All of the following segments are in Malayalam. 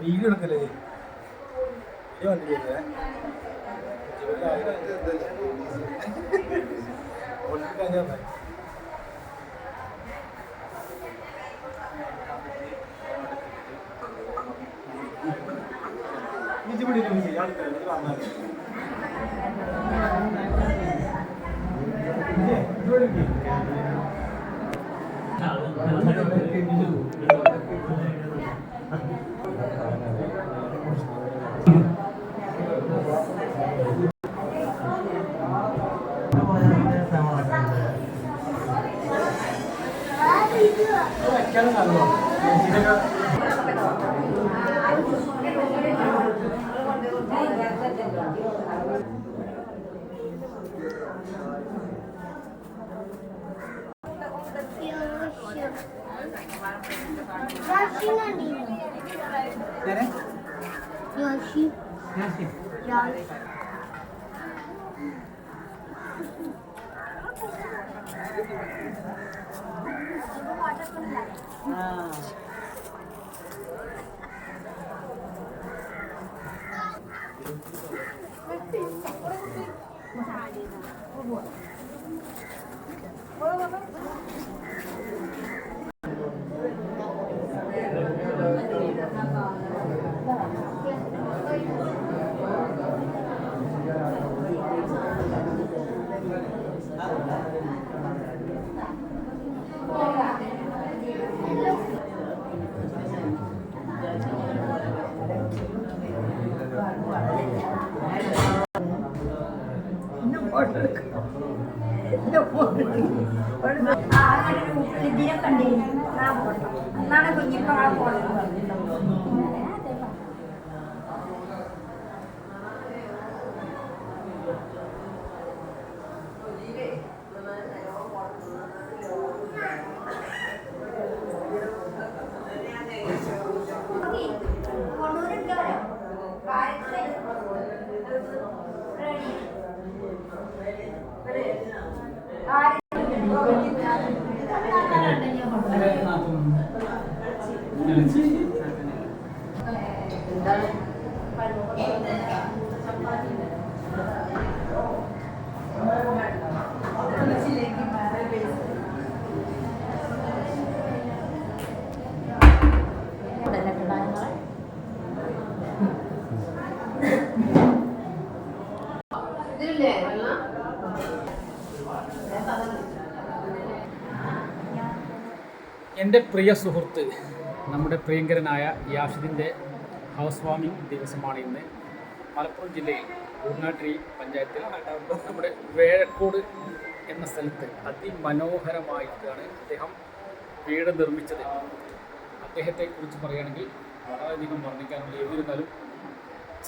വീഡിയോ എടുക്കല്ലേ വീഡിയോ വന്നില്ലേ Yoshi. ഇതിനെ കണ്ടിരുന്നു എന്നാണ് കുഞ്ഞിപ്പങ്ങളെ പോകുന്നത്. എൻ്റെ പ്രിയ സുഹൃത്ത് നമ്മുടെ പ്രിയങ്കരനായ യാഷിദിൻ്റെ ഹൗസ് വാമിംഗ് ദിവസമാണ് ഇന്ന്. മലപ്പുറം ജില്ലയിൽ ഊർങ്ങാട്ടിരി പഞ്ചായത്തിൽ നമ്മുടെ വേഴക്കോട് എന്ന സ്ഥലത്ത് അതിമനോഹരമായിട്ടാണ് അദ്ദേഹം വീട് നിർമ്മിച്ചത്. അദ്ദേഹത്തെക്കുറിച്ച് പറയുകയാണെങ്കിൽ വളരെയധികം വർണ്ണിക്കാനുള്ള എന്നിരുന്നാലും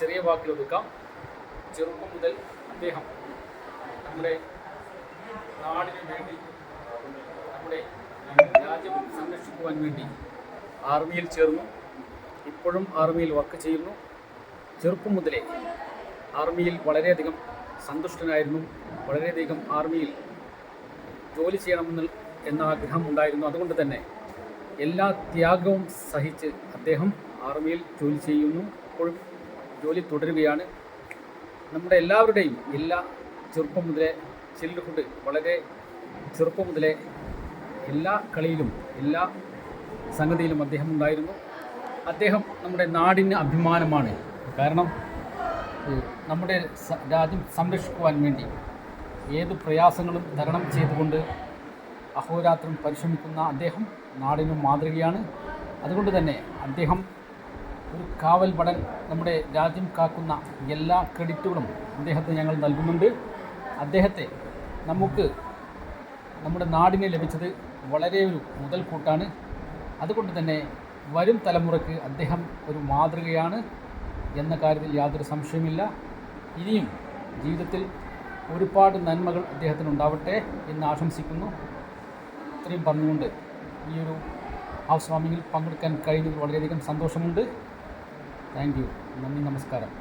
ചെറിയ വാക്കിൽ ഒതുക്കാം. ചെറുപ്പം മുതൽ അദ്ദേഹം നമ്മുടെ നാടിന് വേണ്ടി നമ്മുടെ രാജ്യം സംരക്ഷിക്കുവാൻ വേണ്ടി ആർമിയിൽ ചേർന്നു. ഇപ്പോഴും ആർമിയിൽ വർക്ക് ചെയ്യുന്നു. ചെറുപ്പം മുതലേ ആർമിയിൽ വളരെയധികം സന്തുഷ്ടനായിരുന്നു. വളരെയധികം ആർമിയിൽ ജോലി ചെയ്യണമെന്ന ആഗ്രഹം ഉണ്ടായിരുന്നു. അതുകൊണ്ട് തന്നെ എല്ലാ ത്യാഗവും സഹിച്ച് അദ്ദേഹം ആർമിയിൽ ജോലി ചെയ്യുന്നു. ഇപ്പോഴും ജോലി തുടരുകയാണ്. നമ്മുടെ എല്ലാവരുടെയും ചെറുപ്പം മുതലേ ചൈൽഡ്ഹുഡ് വളരെ ചെറുപ്പം മുതലേ എല്ലാ കളിയിലും എല്ലാ സംഗതിയിലും അദ്ദേഹം ഉണ്ടായിരുന്നു. അദ്ദേഹം നമ്മുടെ നാടിന് അഭിമാനമാണ്. കാരണം നമ്മുടെ രാജ്യം സംരക്ഷിക്കുവാൻ വേണ്ടി ഏത് പ്രയാസങ്ങളും തരണം ചെയ്തുകൊണ്ട് അഹോരാത്രം പരിശ്രമിക്കുന്ന അദ്ദേഹം നാടിനും മാതൃകയാണ്. അതുകൊണ്ട് തന്നെ അദ്ദേഹം ഒരു കാവൽ ഭടൻ, നമ്മുടെ രാജ്യം കാക്കുന്ന എല്ലാ ക്രെഡിറ്റുകളും അദ്ദേഹത്തിന് ഞങ്ങൾ നൽകുന്നുണ്ട്. അദ്ദേഹത്തെ നമുക്ക് നമ്മുടെ നാടിനെ ലഭിച്ചത് വളരെ ഒരു മുതൽക്കൂട്ടാണ്. അതുകൊണ്ട് തന്നെ വരും തലമുറയ്ക്ക് അദ്ദേഹം ഒരു മാതൃകയാണ് എന്ന കാര്യത്തിൽ യാതൊരു സംശയമില്ല. ഇനിയും ജീവിതത്തിൽ ഒരുപാട് നന്മകൾ അദ്ദേഹത്തിനുണ്ടാവട്ടെ എന്ന് ആശംസിക്കുന്നു. ഇത്രയും പറഞ്ഞുകൊണ്ട് ഈ ഒരു ഹൗസ് വാമിങ്ങിൽ പങ്കെടുക്കാൻ കഴിഞ്ഞതിൽ വളരെയധികം സന്തോഷമുണ്ട്. Thank you. നന്ദി, നമസ്കാരം.